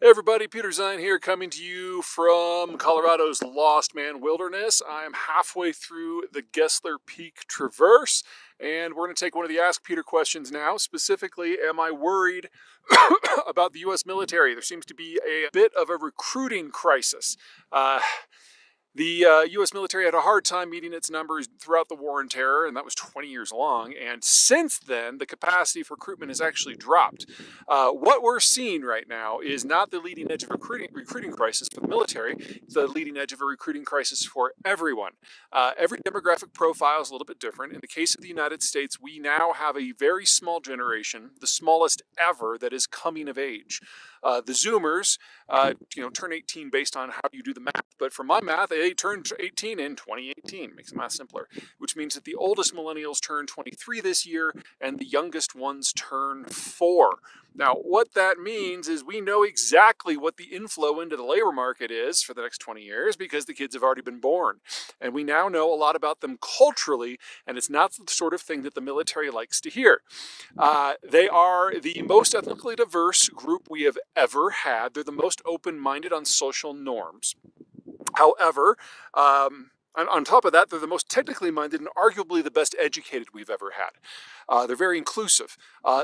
Hey everybody, Peter Zeihan here, coming to you from Colorado's Lost Man Wilderness. I'm halfway through the Gessler Peak Traverse, and we're going to take one of the Ask Peter questions now. Specifically, am I worried about the U.S. military? There seems to be a bit of a recruiting crisis. The U.S. military had a hard time meeting its numbers throughout the War on Terror, and that was 20 years long. And since then, the capacity for recruitment has actually dropped. What we're seeing right now is not the leading edge of a recruiting crisis for the military. It's the leading edge of a recruiting crisis for everyone. Every demographic profile is a little bit different. In the case of the United States, we now have a very small generation, the smallest ever, that is coming of age. The Zoomers, turn 18 based on how you do the math. But for my math, they turned 18 in 2018. Makes the math simpler. Which means that the oldest millennials turn 23 this year, and the youngest ones turn 4. Now, what that means is we know exactly what the inflow into the labor market is for the next 20 years because the kids have already been born. And we now know a lot about them culturally, and it's not the sort of thing that the military likes to hear. They are the most ethnically diverse group we have ever had. They're the most open-minded on social norms. However, on top of that, they're the most technically minded and arguably the best educated we've ever had. They're very inclusive.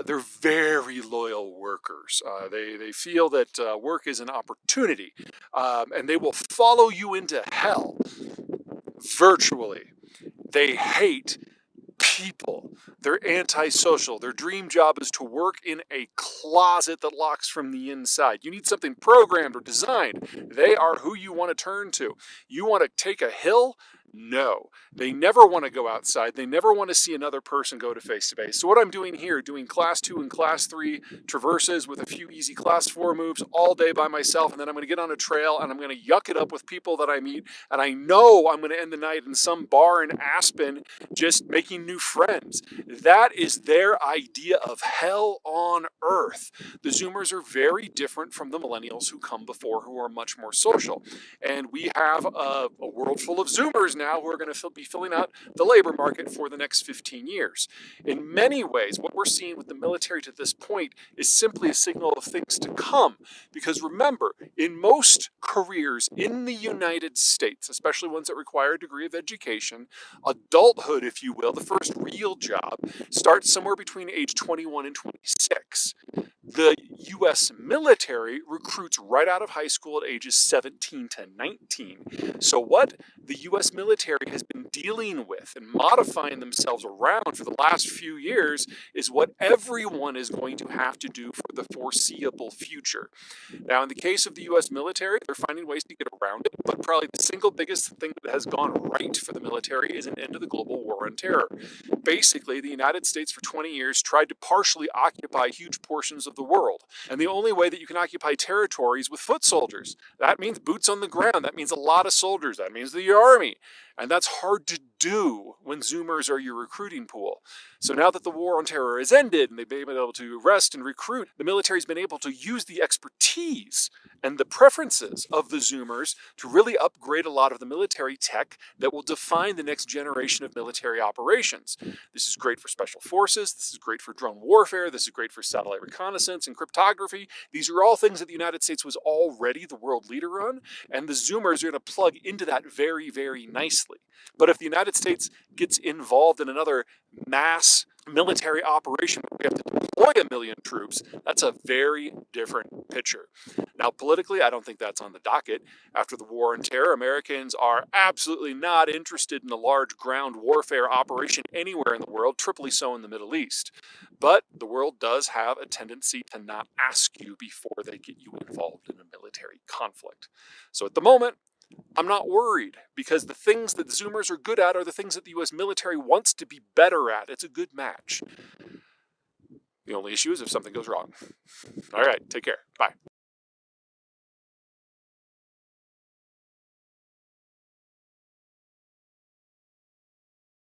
They're very loyal workers. They feel that work is an opportunity, and they will follow you into hell virtually. They hate people. They're antisocial. Their dream job is to work in a closet that locks from the inside. You need something programmed or designed. They are who you want to turn to. You want to take a hill? No. They never want to go outside. They never want to see another person go to face-to-face. So what I'm doing here, doing Class 2 and Class 3 traverses with a few easy Class 4 moves all day by myself, and then I'm going to get on a trail and I'm going to yuck it up with people that I meet, and I know I'm going to end the night in some bar in Aspen just making new friends. That is their idea of hell on earth. The Zoomers are very different from the millennials who come before, who are much more social. And we have a world full of Zoomers now who are going to be filling out the labor market for the next 15 years. In many ways, what we're seeing with the military to this point is simply a signal of things to come. Because remember, in most careers in the United States, especially ones that require a degree of education, adulthood, if you will, the first real job, starts somewhere between age 21 and 26. The U.S. military recruits right out of high school at ages 17 to 19. So what the U.S. military has been dealing with and modifying themselves around for the last few years is what everyone is going to have to do for the foreseeable future. Now, in the case of the U.S. military, they're finding ways to get around it, but probably the single biggest thing that has gone right for the military is an end to the global war on terror. Basically, the United States for 20 years tried to partially occupy huge portions of the world. And the only way that you can occupy territory is with foot soldiers. That means boots on the ground. That means a lot of soldiers. That means the army. And that's hard to do when Zoomers are your recruiting pool. So now that the war on terror has ended and they've been able to rest and recruit, the military's been able to use the expertise and the preferences of the Zoomers to really upgrade a lot of the military tech that will define the next generation of military operations. This is great for special forces. This is great for drone warfare. This is great for satellite reconnaissance and cryptography. These are all things that the United States was already the world leader on, and the Zoomers are going to plug into that very, very nicely. But if the United States gets involved in another mass military operation where we have to deploy 1 million troops, that's a very different picture. Now, politically, I don't think that's on the docket. After the war on terror, Americans are absolutely not interested in a large ground warfare operation anywhere in the world, triply so in the Middle East. But the world does have a tendency to not ask you before they get you involved in a military conflict. So at the moment, I'm not worried because the things that Zoomers are good at are the things that the U.S. military wants to be better at. It's a good match. The only issue is if something goes wrong. All right, take care. Bye.